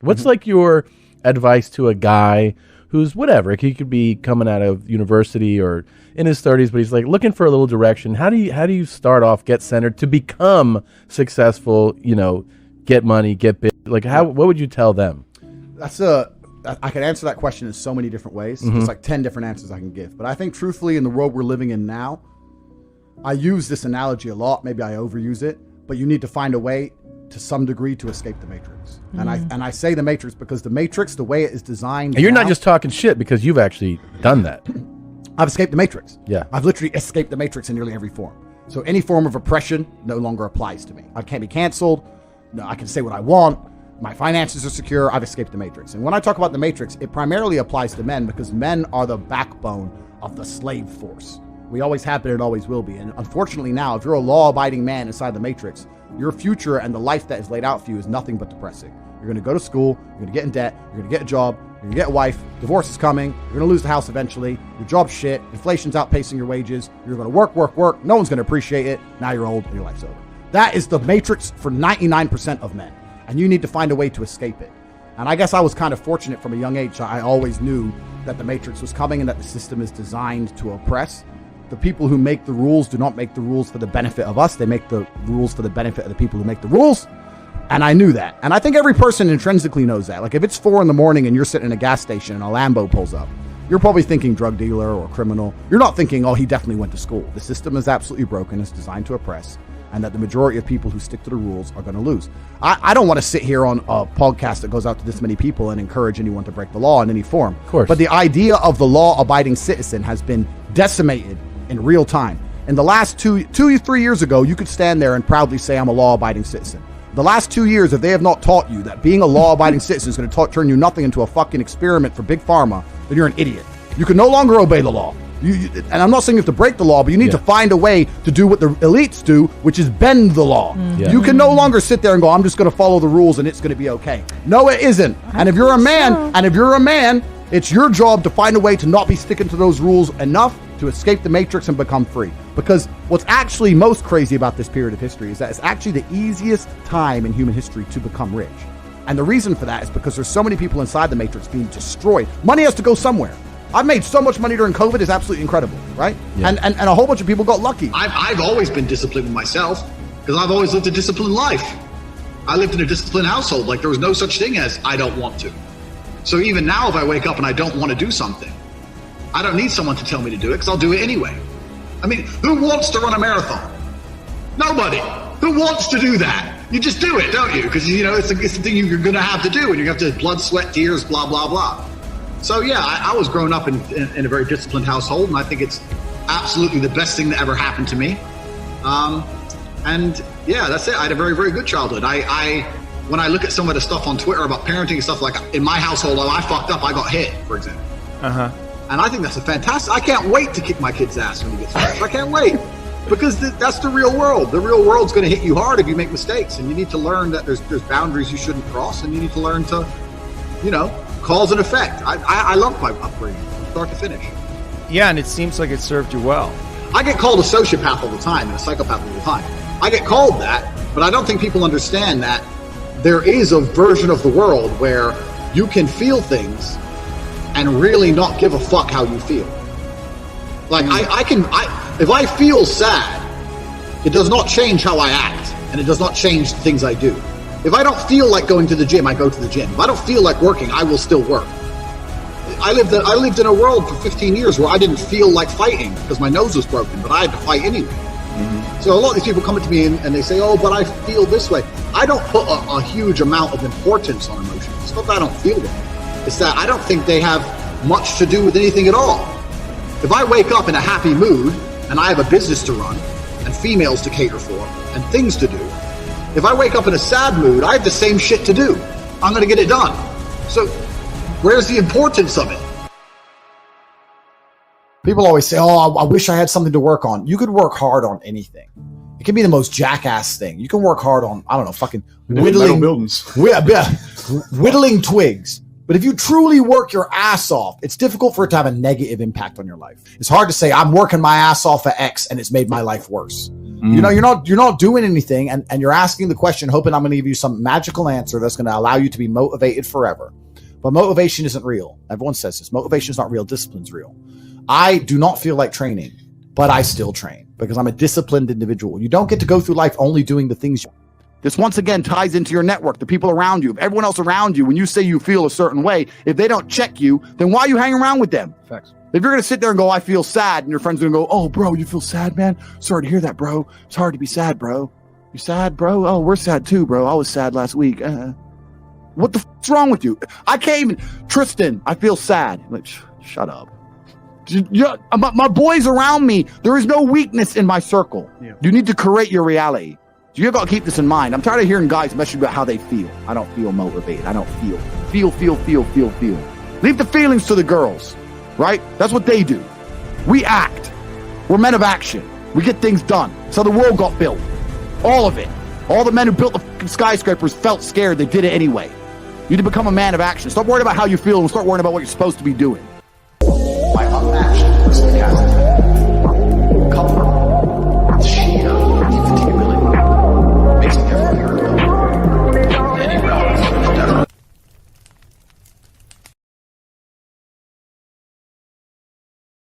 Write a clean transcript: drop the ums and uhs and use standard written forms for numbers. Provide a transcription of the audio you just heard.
What's like your advice to a guy who's whatever? He could be coming out of university or in his 30s, but he's like looking for a little direction. How do you start off, get centered to become successful? Get money, get big. Like what would you tell them? I can answer that question in so many different ways. There's like 10 different answers I can give. But I think truthfully, in the world we're living in now, I use this analogy a lot. Maybe I overuse it, but you need to find a way to some degree to escape the matrix. And I say the matrix because the matrix, the way it is designed. And you're not just talking shit because you've actually done that. I've escaped the matrix. Yeah. I've literally escaped the matrix in nearly every form. So any form of oppression no longer applies to me. I can't be canceled. No, I can say what I want. My finances are secure. I've escaped the matrix. And when I talk about the matrix, it primarily applies to men because men are the backbone of the slave force. We always have been and always will be. And unfortunately now, if you're a law-abiding man inside the matrix, your future and the life that is laid out for you is nothing but depressing. You're going to go to school. You're going to get in debt. You're going to get a job. You're going to get a wife. Divorce is coming. You're going to lose the house eventually. Your job's shit. Inflation's outpacing your wages. You're going to work. No one's going to appreciate it. Now you're old and your life's over. That is the matrix for 99% of men. And you need to find a way to escape it. And I guess I was kind of fortunate from a young age. I always knew that the matrix was coming and that the system is designed to oppress. The people who make the rules do not make the rules for the benefit of us. They make the rules for the benefit of the people who make the rules. And I knew that. And I think every person intrinsically knows that. Like if it's 4 a.m. and you're sitting in a gas station and a Lambo pulls up, you're probably thinking drug dealer or criminal. You're not thinking, oh, he definitely went to school. The system is absolutely broken. It's designed to oppress. And that the majority of people who stick to the rules are going to lose. I don't want to sit here on a podcast that goes out to this many people and encourage anyone to break the law in any form. Of course. But the idea of the law-abiding citizen has been decimated in real time. In the last 3 years ago, you could stand there and proudly say, I'm a law-abiding citizen. The last 2 years, if they have not taught you that being a law-abiding citizen is going to turn you nothing into a fucking experiment for Big Pharma, then you're an idiot. You can no longer obey the law. And I'm not saying you have to break the law, but you need to find a way to do what the elites do, which is bend the law. Yeah. You can no longer sit there and go, I'm just going to follow the rules and it's going to be okay. No, it isn't. And if you're a man, it's your job to find a way to not be sticking to those rules enough to escape the matrix and become free. Because what's actually most crazy about this period of history is that it's actually the easiest time in human history to become rich. And the reason for that is because there's so many people inside the matrix being destroyed. Money has to go somewhere. I've made so much money during COVID, it's absolutely incredible, right? Yeah. And a whole bunch of people got lucky. I've always been disciplined with myself because I've always lived a disciplined life. I lived in a disciplined household. Like there was no such thing as I don't want to. So even now, if I wake up and I don't want to do something, I don't need someone to tell me to do it because I'll do it anyway. I mean, who wants to run a marathon? Nobody. Who wants to do that? You just do it, don't you? Because, it's the thing you're going to have to do, and you have to blood, sweat, tears, blah, blah, blah. So, yeah, I was growing up in a very disciplined household, and I think it's absolutely the best thing that ever happened to me. And, yeah, that's it. I had a very, very good childhood. When I look at some of the stuff on Twitter about parenting and stuff, like in my household, I fucked up, I got hit, for example. Uh-huh. And I think that's a fantastic. I can't wait to kick my kid's ass when he gets fresh. I can't wait. Because that's the real world. The real world's going to hit you hard if you make mistakes. And you need to learn that there's boundaries you shouldn't cross. And you need to learn to, cause and effect. I love my upbringing from start to finish. Yeah, and it seems like it served you well. I get called a sociopath all the time and a psychopath all the time. I get called that, but I don't think people understand that there is a version of the world where you can feel things and really not give a fuck how you feel. Like if I feel sad, it does not change how I act, and it does not change the things I do. If I don't feel like going to the gym, I go to the gym. If I don't feel like working, I will still work. I lived in a world for 15 years where I didn't feel like fighting because my nose was broken, but I had to fight anyway. Mm-hmm. So a lot of these people come up to me and they say, oh, but I feel this way. I don't put a huge amount of importance on emotions. It's not that I don't feel them. It's that I don't think they have much to do with anything at all. If I wake up in a happy mood and I have a business to run and females to cater for and things to do, if I wake up in a sad mood, I have the same shit to do. I'm going to get it done. So where's the importance of it? People always say, oh, I wish I had something to work on. You could work hard on anything. It can be the most jackass thing. You can work hard on, I don't know, fucking whittling buildings. Whittling twigs. But if you truly work your ass off, it's difficult for it to have a negative impact on your life. It's hard to say, I'm working my ass off at X and it's made my life worse. You know, you're not doing anything, and you're asking the question, hoping I'm going to give you some magical answer that's going to allow you to be motivated forever. But motivation isn't real. Everyone says this. Motivation is not real. Discipline's real. I do not feel like training, but I still train because I'm a disciplined individual. You don't get to go through life only doing the things. This once again ties into your network, the people around you. If everyone else around you, when you say you feel a certain way, if they don't check you, then why are you hanging around with them? Facts. If you're going to sit there and go, I feel sad, and your friend's going to go, oh, bro, you feel sad, man? Sorry to hear that, bro. It's hard to be sad, bro. You sad, bro? Oh, we're sad too, bro. I was sad last week. What the f***'s wrong with you? I can't even, Tristan, I feel sad. Like, shut up. My boys around me, there is no weakness in my circle. Yeah. You need to create your reality. So you got to keep this in mind. I'm tired of hearing guys message about how they feel. I don't feel motivated. I don't feel. Leave the feelings to the girls, right? That's what they do. We act. We're men of action. We get things done. So the world got built. All of it. All the men who built the fucking skyscrapers felt scared. They did it anyway. You need to become a man of action. Stop worrying about how you feel and start worrying about what you're supposed to be doing.